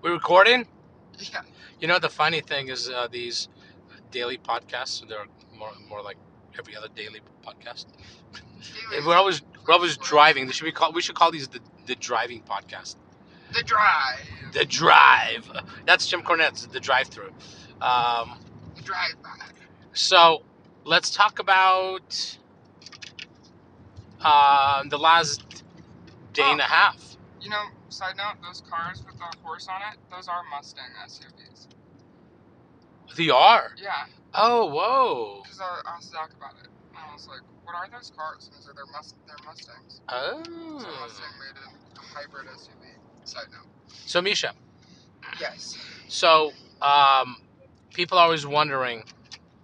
We're recording? Yeah. You know, the funny thing is these daily podcasts, they're more like every other daily podcast. Daily We're is always we're quite always short. driving. We should call these the driving podcast. The drive. The drive. That's Jim Cornette's the drive through. Um, Drive by. so let's talk about the last day Oh, and a half. side note, those cars with the horse on it, those are Mustang SUVs. The R. Yeah, Oh, whoa. because I asked Zach about it. And I was like, what are those cars? And he said, they're Mustangs. So Oh. Mustang made a hybrid SUV. Side note. So Misha. Yes. So people are always wondering,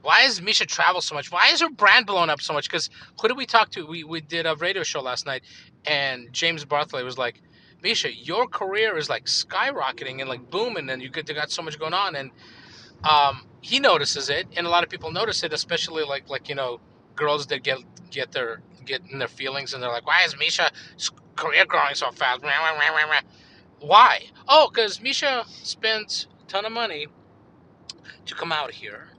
why does Misha travel so much? Why is her brand blown up so much? Because who did we talk to? We did a radio show last night, and James Bartholet was like, Misha, your career is like skyrocketing and like booming, and you got so much going on. And he notices it, and a lot of people notice it, especially like girls that get in their feelings, and they're like, why is Misha's career growing so fast? Why? Oh, because Misha spent a ton of money to come out here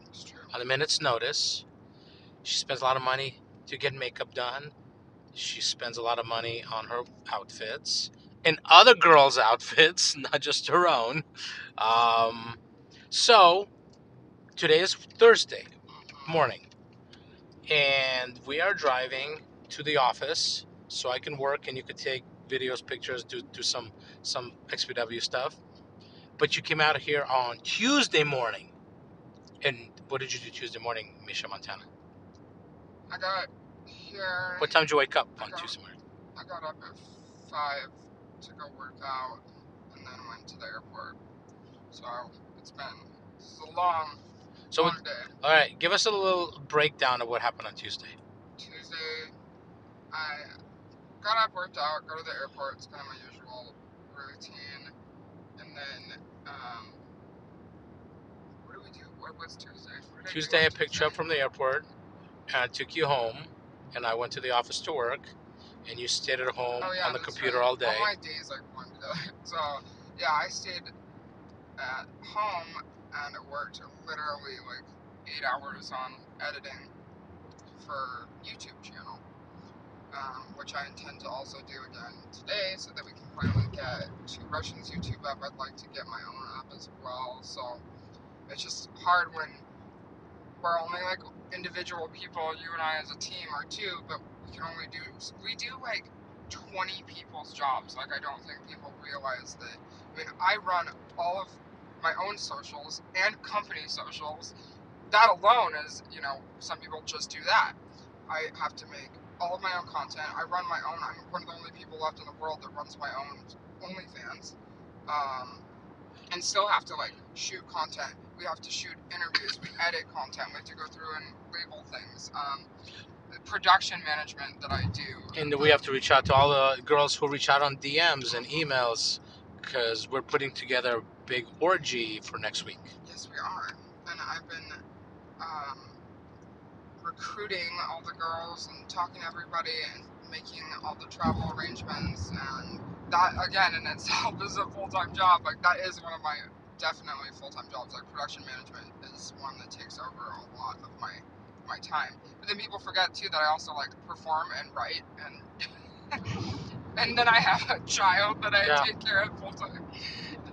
It's true. on a minute's notice. She spends a lot of money to get makeup done. She spends a lot of money on her outfits and other girls' outfits, not just her own. Um, so today is Thursday morning, and we are driving to the office so I can work and you could take videos, pictures, do some XPW stuff. But you came out here on Tuesday morning. And what did you do Tuesday morning, Misha, Montana? I got here. What time did you wake up on Tuesday morning? I got up at 5 to go work out and then went to the airport. So it's a long day. All right, give us a little breakdown of what happened on Tuesday. Tuesday, I got up, worked out, go to the airport. It's kind of my usual routine. And then, what do we do? What was Tuesday? Tuesday, I picked you up from the airport, and I took you home, and I went to the office to work, and you stayed at home on the computer all day. All my days like one together. So, yeah, I stayed at home and worked literally like 8 hours on editing for YouTube channel, which I intend to also do again today so that we can finally get Two Russians YouTube up. I'd like to get my own app as well, so it's just hard when we're only like individual people, you and I as a team are two, but we do like 20 people's jobs. Like, I don't think people realize that. I mean, I run all of my own socials and company socials. That alone is, some people just do that. I have to make all of my own content. I run my own. I'm one of the only people left in the world that runs my own OnlyFans. And still have to like shoot content. We have to shoot interviews. We edit content. We have to go through and label things. The production management that I do. And we have to reach out to all the girls who reach out on DMs and emails because we're putting together a big orgy for next week. Yes, we are. And I've been recruiting all the girls and talking to everybody and making all the travel arrangements, and that again in itself is a full-time job. Like, that is one of my definitely full-time jobs. Like, production management is one that takes over a lot of my time. But then people forget too that I also like perform and write, and and then I have a child that I take care of full-time.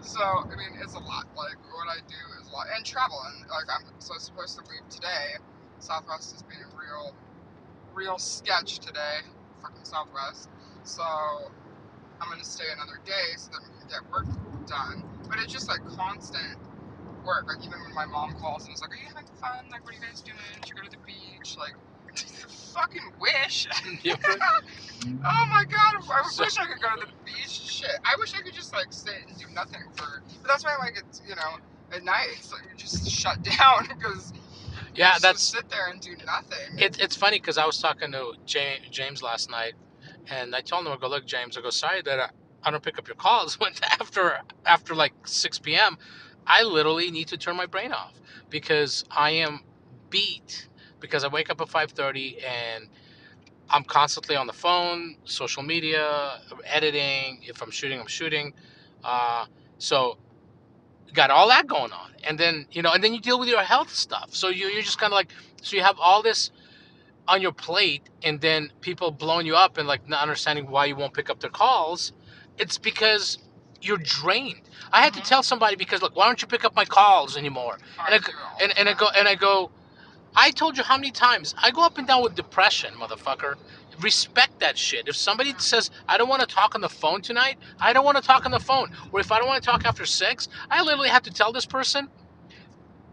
So I mean, it's a lot. Like, what I do is a lot, and travel, and like I'm supposed to leave today. Southwest is being real sketch today, fucking Southwest. So I'm gonna stay another day so that we can get work done. But it's just like constant work. Like, even when my mom calls and is like, "Are you having fun? Like, what are you guys doing? Should you go to the beach?" Like, fucking wish. Oh my god, I wish I could go to the beach. Shit, I wish I could just like sit and do nothing but that's why like it's at night it's like you just shut down because that's sit there and do nothing. It's funny because I was talking to James last night, and I told him, I go, look, James, I go, sorry that I don't pick up your calls when after like 6 p.m. I literally need to turn my brain off because I am beat because I wake up at 5:30 and I'm constantly on the phone, social media, editing. If I'm shooting, I'm shooting. So you got all that going on, and then and then you deal with your health stuff. So you're just kind of like, so you have all this on your plate, and then people blowing you up and like not understanding why you won't pick up their calls. It's because you're drained. I had to tell somebody, because look, why don't you pick up my calls anymore? And I do it all the and time. I go, I told you how many times I go up and down with depression, motherfucker. Respect that shit. If somebody says I don't want to talk on the phone tonight, I don't want to talk on the phone. Or if I don't want to talk after 6, I literally have to tell this person.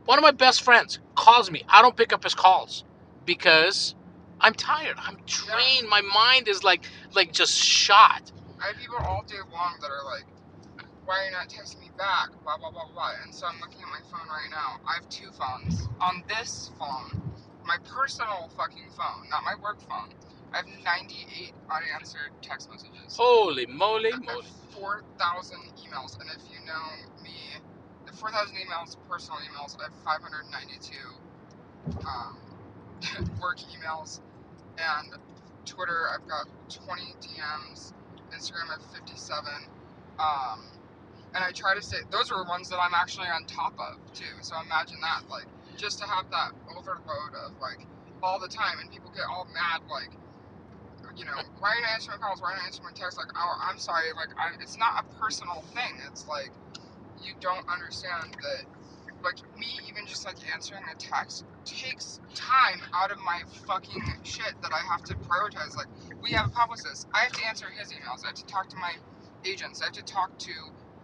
One of my best friends calls me. I don't pick up his calls because I'm tired. I'm drained. Yeah. My mind is like just shot. I have people all day long that are like, why are you not texting me back? Blah, blah, blah, blah. And so I'm looking at my phone right now. I have 2 phones. On this phone, my personal fucking phone, not my work phone, I have 98 unanswered text messages. Holy moly, I moly. have 4,000 emails. And if you know me, the 4,000 emails, personal emails, I have 592 work emails. And Twitter, I've got 20 DMs. Instagram, I have 57. And I try to say those are ones that I'm actually on top of too. So imagine that, like, just to have that overload of like all the time, and people get all mad, like, why are you not answering my calls? Why are you not answering my texts? Like, oh, I'm sorry, like, it's not a personal thing. It's like you don't understand that. Like, me even just like answering a text takes time out of my fucking shit that I have to prioritize. Like, we have a publicist. I have to answer his emails. I have to talk to my agents. I have to talk to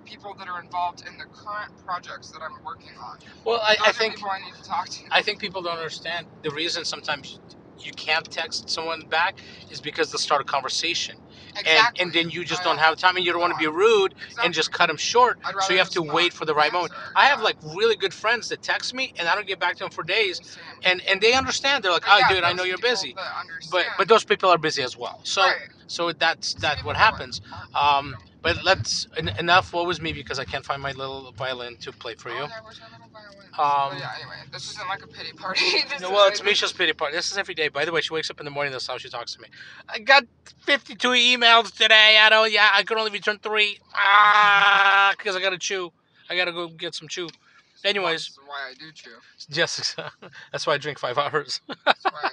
people that are involved in the current projects that I'm working on. Well, Those are people I need to talk to. I think people don't understand the reason sometimes you can't text someone back is because they'll start a conversation. Exactly. And then you just don't have time, and you don't want to be No, rude exactly. and just cut them short. I'd So rather you have just to not wait for the right moment. answer, I have yeah. like really good friends that text me, and I don't get back to them for days, Same. and they understand. They're like, But "Oh, yeah, dude, I know those you're people busy," that understand. but those people are busy as well. So Right. that's Some people what that happens. aren't. But enough. What was me, because I can't find my little violin to play for you. Oh, yeah, where's my little violins? But yeah, anyway, this isn't like a pity party. Well, it's Misha's pity party. This is every day. By the way, she wakes up in the morning. That's how she talks to me. I got 52 emails today. I could only return 3. Because I gotta chew. I gotta go get some chew. Anyways, That's why I do chew. yes, that's why I drink 5 hours. That's why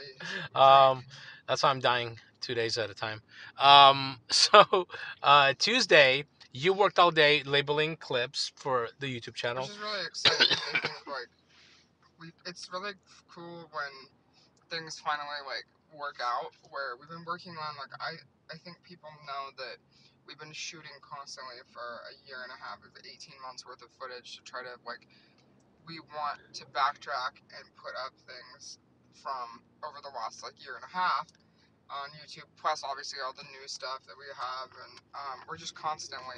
I drink. That's why I'm dying 2 days at a time. So Tuesday, you worked all day labeling clips for the YouTube channel. Which is really exciting. I think like it's really cool when things finally like work out. Where we've been working on like I think people know that we've been shooting constantly for a year and a half, of 18 months worth of footage to try to like we want to backtrack and put up things from over the last like year and a half on YouTube, plus obviously all the new stuff that we have, and we're just constantly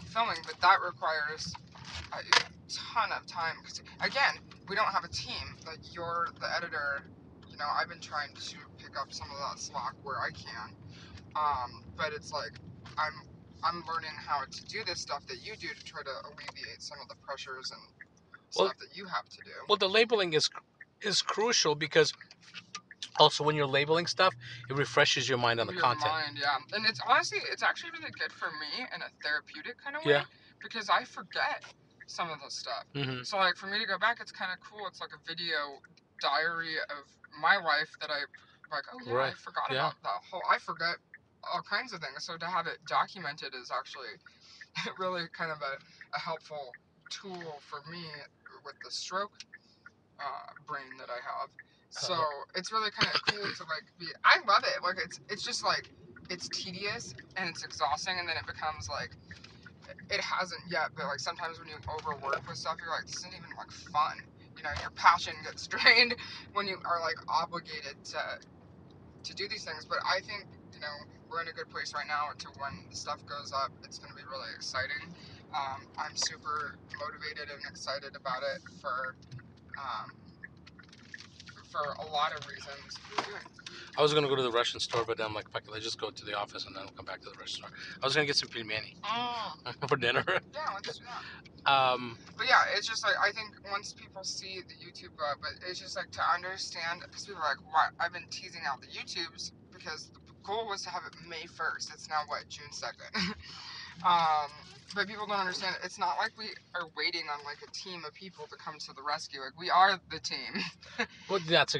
filming. But that requires a ton of time because again, we don't have a team. Like you're the editor, I've been trying to pick up some of that slack where I can, but it's like I'm learning how to do this stuff that you do to try to alleviate some of the pressures and stuff that you have to do. Well, the labeling is crucial because also when you're labeling stuff, it refreshes your mind on the content. Yeah. And it's honestly, it's actually really good for me in a therapeutic kind of way because I forget some of the stuff. Mm-hmm. So like for me to go back, it's kind of cool. It's like a video diary of my life that I like. Oh yeah, I forgot about that whole. I forget all kinds of things. So to have it documented is actually really kind of a helpful tool for me with the stroke brain that I have. So it's really kind of cool to like be. I love it. Like it's just like it's tedious and it's exhausting, and then it becomes like it hasn't yet. But like sometimes when you overwork with stuff, you're like, this isn't even like fun. Your passion gets drained when you are like obligated to do these things. But I think we're in a good place right now to when the stuff goes up. It's going to be really exciting. I'm super motivated and excited about it for a lot of reasons. I was gonna go to the Russian store, but then I'm like, fuck it, let's just go to the office and then we'll come back to the Russian store. I was gonna get some pelmeni for dinner. Yeah, let's do that. But yeah, it's just like I think once people see the YouTube go up, but it's just like to understand because people are like, "Why?" I've been teasing out the YouTubes because the goal was to have it May 1st. It's now what, June 2nd. But people don't understand. It's not like we are waiting on like a team of people to come to the rescue. Like we are the team. But that's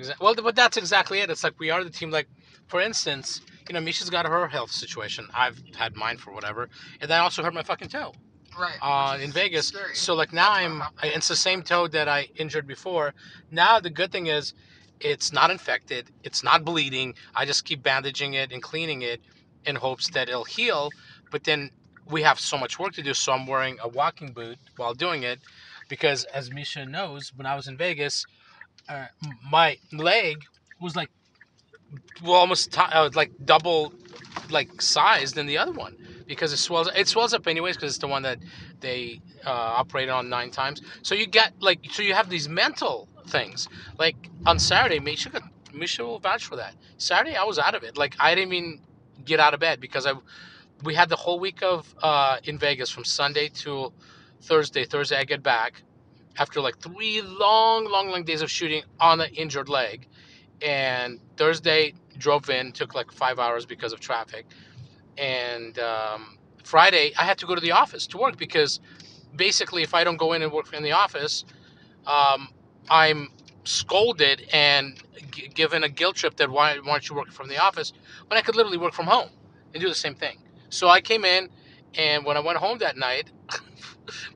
exactly it. It's like we are the team. Like, for instance, Misha's got her health situation. I've had mine for whatever, and then I also hurt my fucking toe Right. Which in is Vegas. scary. So like now That's what happened. it's the same toe that I injured before. Now the good thing is, it's not infected. It's not bleeding. I just keep bandaging it and cleaning it in hopes that it'll heal. But then we have so much work to do, so I'm wearing a walking boot while doing it, because as Misha knows, when I was in Vegas, uh, my leg was like almost like double like size than the other one, because it swells up anyways, because it's the one that they operated on 9 times. So you have these mental things. Like on Saturday, Misha will vouch for that. Saturday I was out of it. Like I didn't even get out of bed because we had the whole week of in Vegas from Sunday to Thursday I get back after like 3 long days of shooting on an injured leg. And Thursday drove in, took like 5 hours because of traffic. And Friday I had to go to the office to work, because basically if I don't go in and work in the office, um, I'm scolded and given a guilt trip that why aren't you working from the office when I could literally work from home and do the same thing. So I came in, and when I went home that night,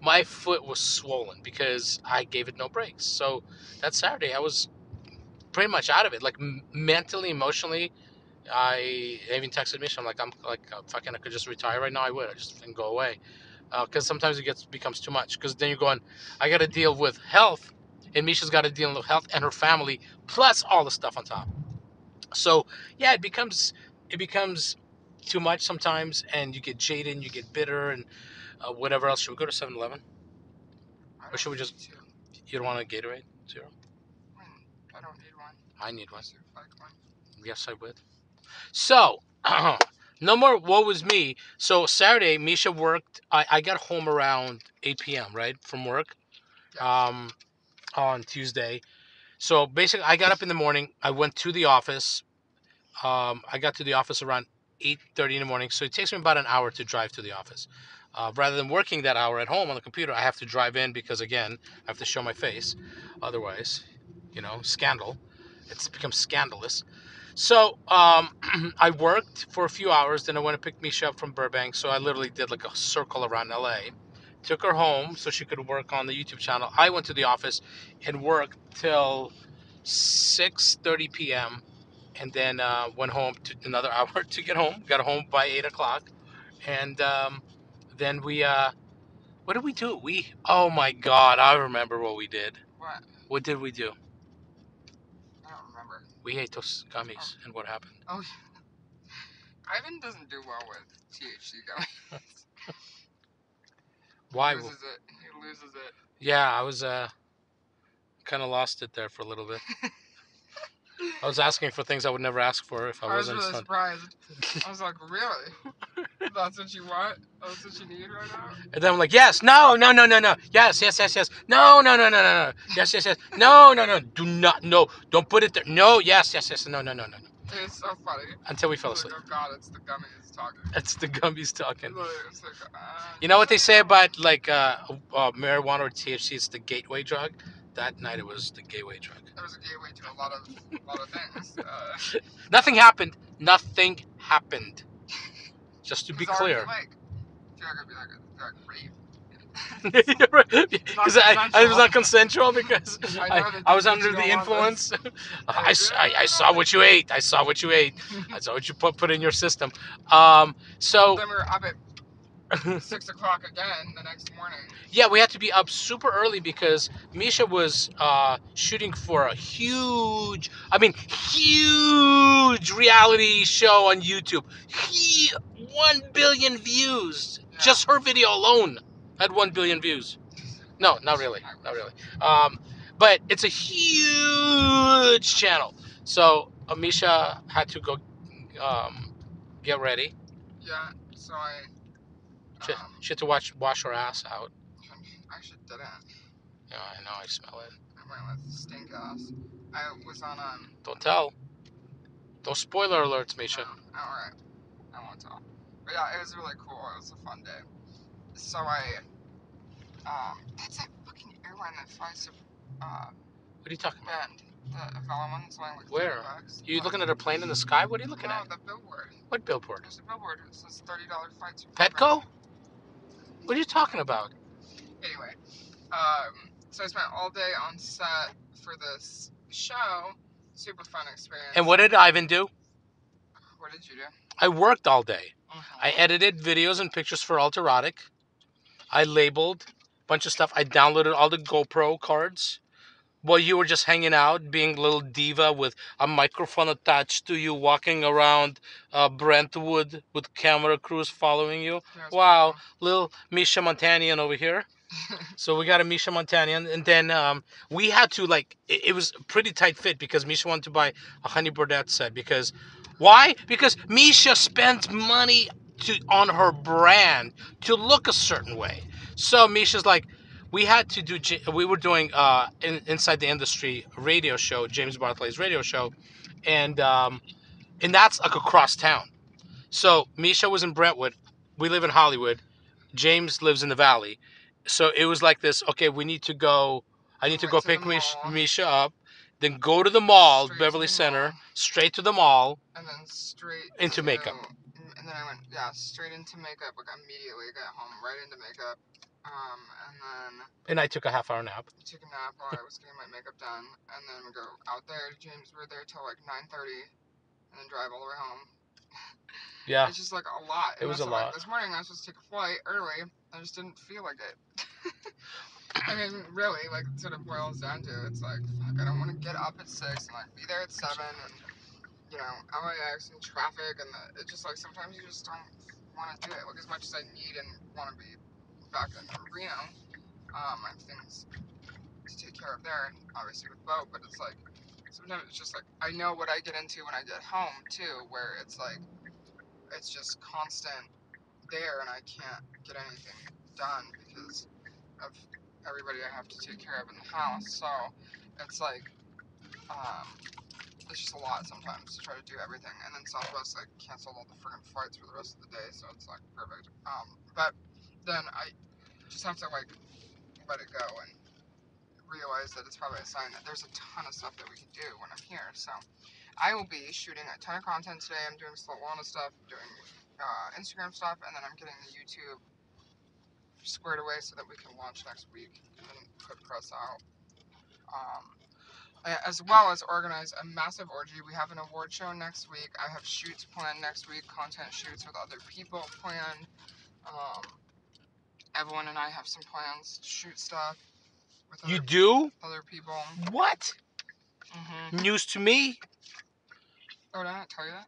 my foot was swollen because I gave it no breaks. So that Saturday I was pretty much out of it, like mentally, emotionally. I even texted Misha. I'm like, fucking, I could just retire right now. I would. I just can go away, because sometimes becomes too much. Because then you're going, I got to deal with health, and Misha's got to deal with health and her family, plus all the stuff on top. So yeah, it becomes too much sometimes, and you get jaded, and you get bitter, and whatever else. Should we go to 7-Eleven, or should we just? You don't want a Gatorade Zero? I don't need one. I need one. Like one. Yes, I would. So, no more woe was me. So Saturday, Misha worked. I got home around 8 p.m. right from work, Yes. On Tuesday. So basically, I got up in the morning. I went to the office. I got to the office around 8:30 in the morning. So it takes me about an hour to drive to the office. Rather than working that hour at home on the computer, I have to drive in because again, I have to show my face. Otherwise, scandal. It's become scandalous. So I worked for a few hours. Then I went to pick Misha up from Burbank. So I literally did like a circle around LA. Took her home so she could work on the YouTube channel. I went to the office and worked till 6:30 p.m. and then went home to another hour to get home. Got home by 8 o'clock, and then what did we do? Oh my God, I remember what we did. What? What did we do? I don't remember. We ate those gummies, and what happened? Oh, Ivan doesn't do well with THC gummies. Why? He loses it. Yeah, I was kind of lost it there for a little bit. I was asking for things I would never ask for if I wasn't. I was really surprised. I was like, really? That's what you want? That's what you need right now? And then I'm like, yes, no, no, no, no, no, yes, yes, yes, yes, no, no, no, no, no, no, yes, yes, yes, no, no, no, do not, no, don't put it there, no, yes, yes, yes, no, no, no, no, no. It's so funny. Until we fell asleep. Like, oh God, it's the gummies talking. It's the gummies talking. It's like, you know what they say about like marijuana or THC? It's the gateway drug. That night it was the gateway drug. It was a gateway to a lot of things. Nothing happened. Nothing happened. Just to be clear. Like, I feel like it'd be like a rave. Because I was not consensual because I was under the influence. I saw what you ate. I saw what you ate. I saw what you put in your system. So then we were up at 6 o'clock again the next morning. Yeah, we had to be up super early because Misha was shooting for a huge reality show on YouTube. 1 billion views. Yeah. Just her video alone had 1 billion views. No, not really. Not really. But it's a huge channel. So Misha had to go get ready. Yeah, so she had to wash her ass out. I actually didn't. Yeah, I know. I smell it. I went with stink ass. I was on Don't tell. No spoiler alerts, Misha. Alright. I won't tell. But yeah, it was really cool. It was a fun day. So that's that fucking airline that flies to What are you talking about? Bend. The Avella one. It's only like Where? $30. You looking at a plane in the sky? What are you looking No, at? the billboard. What billboard? There's a billboard. It says $30 flights from Petco? Bend. What are you talking about? Anyway, so I spent all day on set for this show. Super fun experience. And what did Ivan do? What did you do? I worked all day. I Mm-hmm. edited videos and pictures for Alterotic. I labeled a bunch of stuff. I downloaded all the GoPro cards. While you were just hanging out, being a little diva with a microphone attached to you, walking around Brentwood with camera crews following you. Yeah, Wow, little Misha Montanian over here. So we got a Misha Montanian, and then we had to it was a pretty tight fit because Misha wanted to buy a Honey Burdette set. Because why? Because Misha spends money on her brand to look a certain way. So Misha's like, we had to do. We were doing inside the industry radio show, James Bartholet's radio show, and that's like across town. So Misha was in Brentwood. We live in Hollywood. James lives in the valley. So it was like this, okay, we need to go. I need to go pick Misha up, then go to the mall, Straight Beverly to the Center, mall. straight to the mall, And then straight into makeup. And then I went, straight into makeup. Like immediately got home, right into makeup. And then And I took a half hour nap. I took a nap while I was getting my makeup done. And then we go out there. James, we were there till like 9:30, and then drive all the way home. Yeah. It's just like a lot. It was a lot. Like, this morning I was supposed to take a flight early. I just didn't feel like it. I mean, really, like, it sort of boils down to it's like, fuck, I don't want to get up at 6 and like be there at 7 and, you know, LAX and traffic and it's just like sometimes you just don't want to do it. Like, as much as I need and want to be back in Reno, I have things to take care of there, and obviously with Bo, but it's like, sometimes it's just like, I know what I get into when I get home too, where it's like, it's just constant there and I can't get anything done because of everybody I have to take care of in the house. So it's like it's just a lot sometimes to try to do everything. And then Southwest like canceled all the friggin' flights for the rest of the day, so it's like perfect. But then I just have to like let it go and realize that it's probably a sign that there's a ton of stuff that we can do when I'm here. So I will be shooting a ton of content today. I'm doing Slow Wellness stuff, doing Instagram stuff, and then I'm getting the YouTube squared away so that we can launch next week and then put press out. As well as organize a massive orgy. We have an award show next week. I have shoots planned next week, content shoots with other people planned. Evelyn and I have some plans to shoot stuff with other people. What? Mm-hmm. News to me? Oh, did I not tell you that?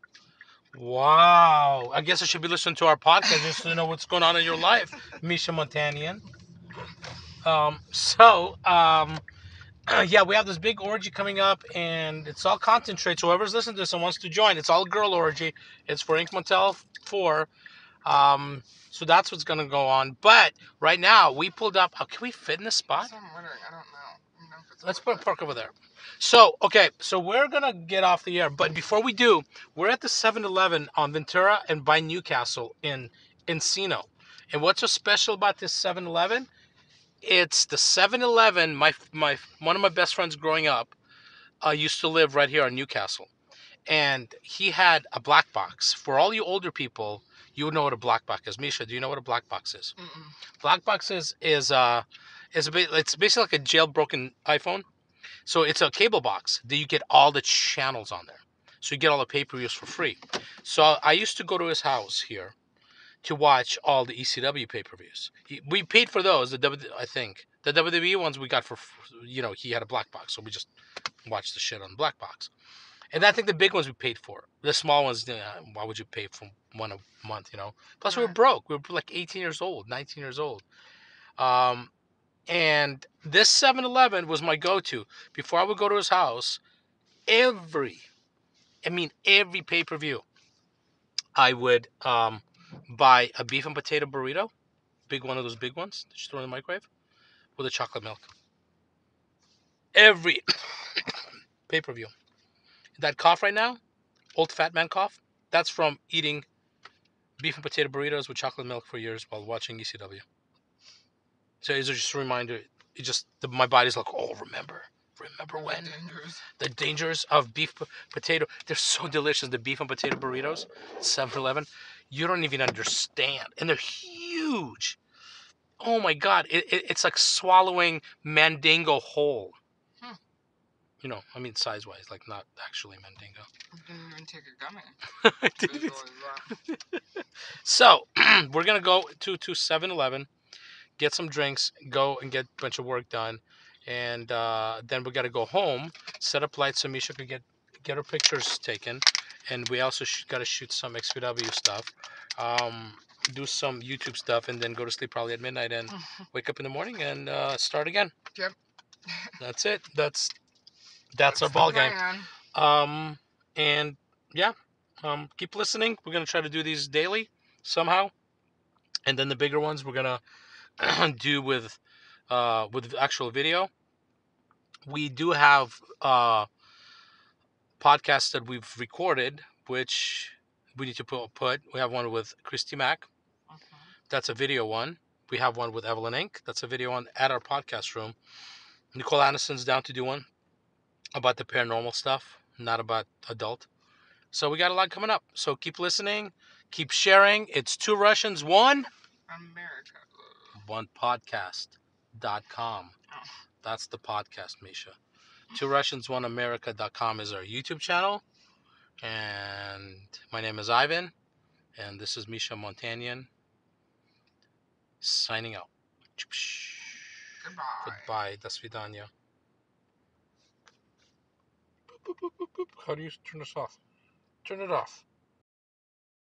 Wow. I guess I should be listening to our podcast just to know what's going on in your life, Misha Montanian. Yeah, we have this big orgy coming up, and it's all concentrated. So whoever's listening to this and wants to join, it's all girl orgy. It's for Ink Motel 4. So that's what's going to go on. But right now, we pulled up. Oh, can we fit in this spot? I'm wondering. I don't know. If it's Let's put a park over there. So, okay, so we're going to get off the air. But before we do, we're at the 7-Eleven on Ventura and by Newcastle in Encino. And what's so special about this 7-Eleven? It's the 7-Eleven. My one of my best friends growing up used to live right here in Newcastle, and he had a black box. For all you older people, you would know what a black box is. Misha, do you know what a black box is? Mm-mm. Black box it's basically like a jailbroken iPhone. So it's a cable box that you get all the channels on there. So you get all the pay-per-views for free. So I used to go to his house here to watch all the ECW pay-per-views. We paid for those. I think the WWE ones we got for, he had a black box, so we just watched the shit on the black box. And I think the big ones we paid for. The small ones, why would you pay for one a month? Plus we were broke. We were like 18 years old, 19 years old. And this 7-Eleven was my go-to. Before I would go to his house, every pay-per-view, I would buy a beef and potato burrito, big one of those big ones that you throw in the microwave, with a chocolate milk. Every pay-per-view. That cough right now, old fat man cough, that's from eating beef and potato burritos with chocolate milk for years while watching ECW. So it's just a reminder. It just my body's like, oh, remember when the dangers of beef potato. They're so delicious. The beef and potato burritos, 7-Eleven. You don't even understand, and they're huge. Oh my god, it's like swallowing Mandingo whole. Hmm. You know, I mean size wise, like not actually Mandingo. I didn't even take a gummy. I didn't. So we're gonna go to 7-Eleven, get some drinks, go and get a bunch of work done, and then we got to go home, set up lights so Misha could get her pictures taken, and we also got to shoot some XPW stuff, um, do some YouTube stuff, and then go to sleep probably at midnight and wake up in the morning and start again. Yep. That's it. That's our ball game. And yeah, keep listening. We're gonna try to do these daily somehow, and then the bigger ones we're gonna do with actual video. We do have podcasts that we've recorded, which we need to put. We have one with Christy Mack. That's a video one. We have one with Evelyn Inc. That's a video one at our podcast room. Nicole Aniston's down to do one about the paranormal stuff, not about adult. So we got a lot coming up. So keep listening, keep sharing. It's Two Russians, One America. One Podcast.com. Oh. That's the podcast, Misha. Two Russians, One America.com is our YouTube channel. And my name is Ivan. And this is Misha Montanian signing out. Goodbye. Goodbye. До свидания. How do you turn this off? Turn it off.